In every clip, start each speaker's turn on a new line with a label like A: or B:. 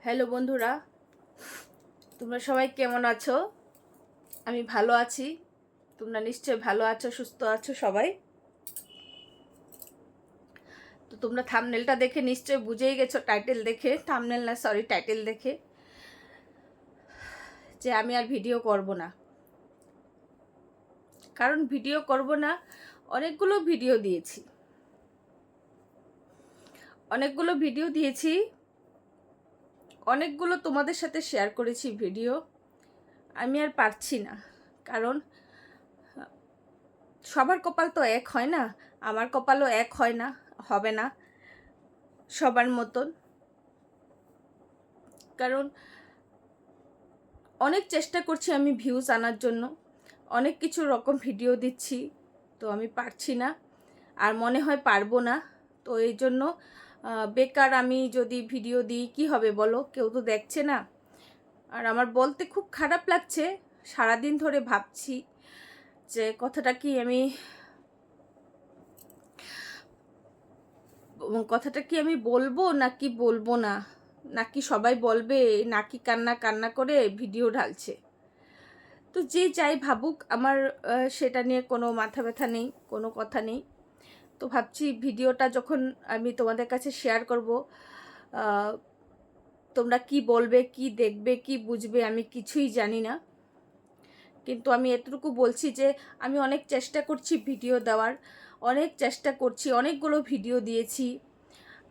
A: Hello বন্ধুরা, তোমরা সবাই কেমন আছো? আমি ভালো আছি। তোমরা নিশ্চয়ই ভালো আছো, সুস্থ আছো সবাই। তো তোমরা থাম্বনেলটা দেখে নিশ্চয়ই বুঝেই গেছো, টাইটেল দেখে, টাইটেল দেখে, যে আমি আর ভিডিও করব না। কারণ ভিডিও করব না, অনেকগুলো ভিডিও দিয়েছি, অনেকগুলো তোমাদের সাথে শেয়ার করেছি ভিডিও। আমি আর পারছি না, কারণ সবার কপাল তো এক হয় না, আমার কপালও এক হয় না, হবে না সবার মতন। কারণ অনেক চেষ্টা করছি আমি ভিউজ আনার জন্য, অনেক কিছু রকম ভিডিও দিচ্ছি, তো আমি পারছি না, আর মনে হয় পারবো না। তো এই জন্য বেকার আমি যদি ভিডিও দিই কি হবে বলো, কেউ তো দেখছে না। আর আমার বলতে খুব খারাপ লাগছে, সারাদিন ধরে ভাবছি যে কথাটা কি আমি বলবো নাকি বলবো না, নাকি সবাই বলবে নাকি কান্না কান্না করে ভিডিও ঢালছে। তো যে যাই ভাবুক, আমার সেটা নিয়ে কোনো মাথা ব্যথা নেই, কোনো কথা নেই। তো ভাবছি ভিডিওটা যখন আমি তোমাদের কাছে শেয়ার করব, তোমরা কি বলবে, কি দেখবে, কি বুঝবে, আমি কিছুই জানি না। কিন্তু আমি এতটুকু বলছি যে আমি অনেক চেষ্টা করছি ভিডিও দেওয়ার, অনেক চেষ্টা করছি, অনেকগুলো ভিডিও দিয়েছি,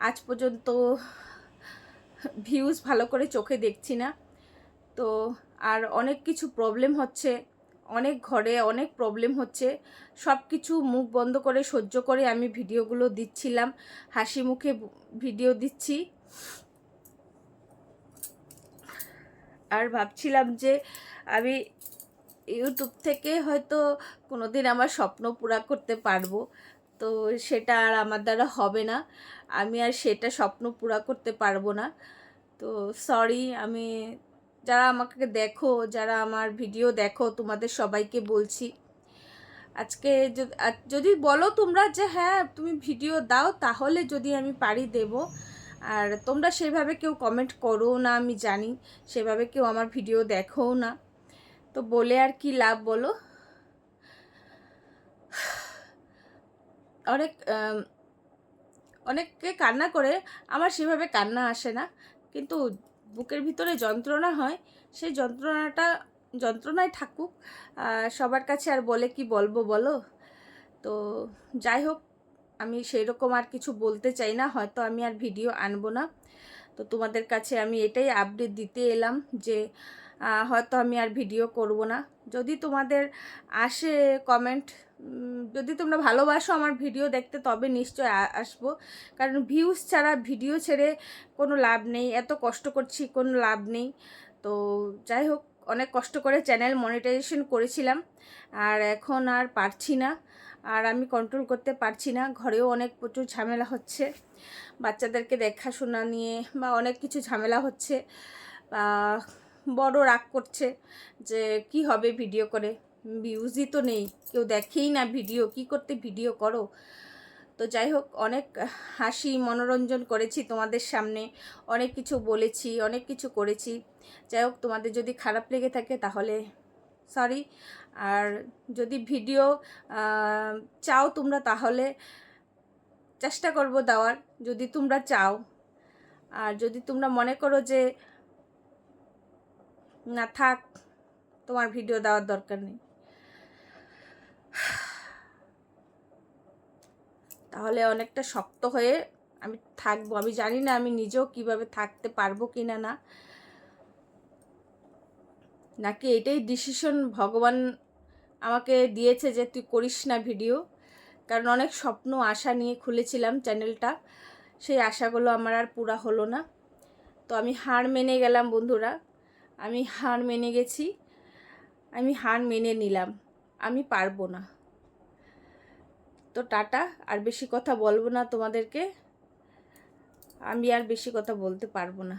A: আজ পর্যন্ত ভিউজ ভালো করে চোখে দেখছি না। তো আর অনেক কিছু প্রবলেম হচ্ছে, অনেক ঘরে অনেক প্রবলেম হচ্ছে, সব কিছু মুখ বন্ধ করে সহ্য করে আমি ভিডিওগুলো দিচ্ছিলাম, হাসি মুখে ভিডিও দিচ্ছি। আর ভাবছিলাম যে আমি ইউটিউব থেকে হয়তো কোনোদিন আমার স্বপ্ন পুরা করতে পারবো, তো সেটা আর আমার দ্বারা হবে না, আমি আর সেটা স্বপ্ন পুরা করতে পারবো না। তো সরি, আমি যারা আমাকে দেখো, যারা আমার ভিডিও দেখো, তোমাদের সবাইকে বলছি, আজকে যদি বলো তোমরা যে হ্যাঁ তুমি ভিডিও দাও, তাহলে যদি আমি পারি দেব। আর তোমরা সেভাবে কেউ কমেন্ট করো না, আমি জানি সেভাবে কেউ আমার ভিডিও দেখোও না, তো বলে আর কি লাভ বলো। অনেক অনেকে কান্না করে, আমার সেভাবে কান্না আসে না, কিন্তু বুকের ভিতরে যন্ত্রণা হয়, সেই যন্ত্রণায় থাকুক, সবার কাছে আর বলে কি বলবো বলো। তো যাই হোক, আমি সেই রকম আর কিছু বলতে চাই না, হয়তো আমি আর ভিডিও আনবো না। তো তোমাদের কাছে আমি এটাই আপডেট দিতে এলাম যে হয়তো আমি আর ভিডিও করব না। যদি তোমাদের আসে কমেন্ট, যদি তোমরা ভালোবাসো আমার ভিডিও দেখতে, তবে নিশ্চয় আসবো। কারণ ভিউজ ছাড়া ভিডিও ছেড়ে কোনো লাভ নেই, এত কষ্ট করছি কোনো লাভ নেই। তো যাই হোক, অনেক কষ্ট করে চ্যানেল মনিটাইজেশন করেছিলাম, আর এখন আর পারছি না, আর আমি কন্ট্রোল করতে পারছি না। ঘরেও অনেক প্রচুর ঝামেলা হচ্ছে, বাচ্চাদেরকে দেখাশোনা নিয়ে বা অনেক কিছু ঝামেলা হচ্ছে। বড় রাগ করছে যে কি হবে ভিডিও করে, ভিউজই তো নেই, কেউ দেখেই না ভিডিও, কি করতে ভিডিও করো। তো যাই হোক, অনেক হাসি মনোরঞ্জন করেছি তোমাদের সামনে, অনেক কিছু বলেছি, অনেক কিছু করেছি। যাই হোক, তোমাদের যদি খারাপ লেগে থাকে তাহলে সরি। আর যদি ভিডিও চাও তোমরা, তাহলে চেষ্টা করব দেওয়ার, যদি তোমরা চাও। আর যদি তোমরা মনে করো যে না থাক, তোমার ভিডিও দেওয়ার দরকার নেই, তাহলে অনেকটা শক্ত হয়ে আমি থাকবো। আমি জানি না আমি নিজেও কিভাবে থাকতে পারবো কিনা, না নাকি এটাই ডিসিশন ভগবান আমাকে দিয়েছে যে তুই করিস না ভিডিও। কারণ অনেক স্বপ্ন আশা নিয়ে খুলেছিলাম চ্যানেলটা, সেই আশাগুলো আমার আর পুরা হলো না। তো আমি হার মেনে গেলাম বন্ধুরা, আমি হার মেনে গেছি, আমি হার মেনে নিলাম, আমি পারবো না। তো টাটা, আর বেশি কথা বলবো না তোমাদেরকে, আমি আর বেশি কথা বলতে পারবো না।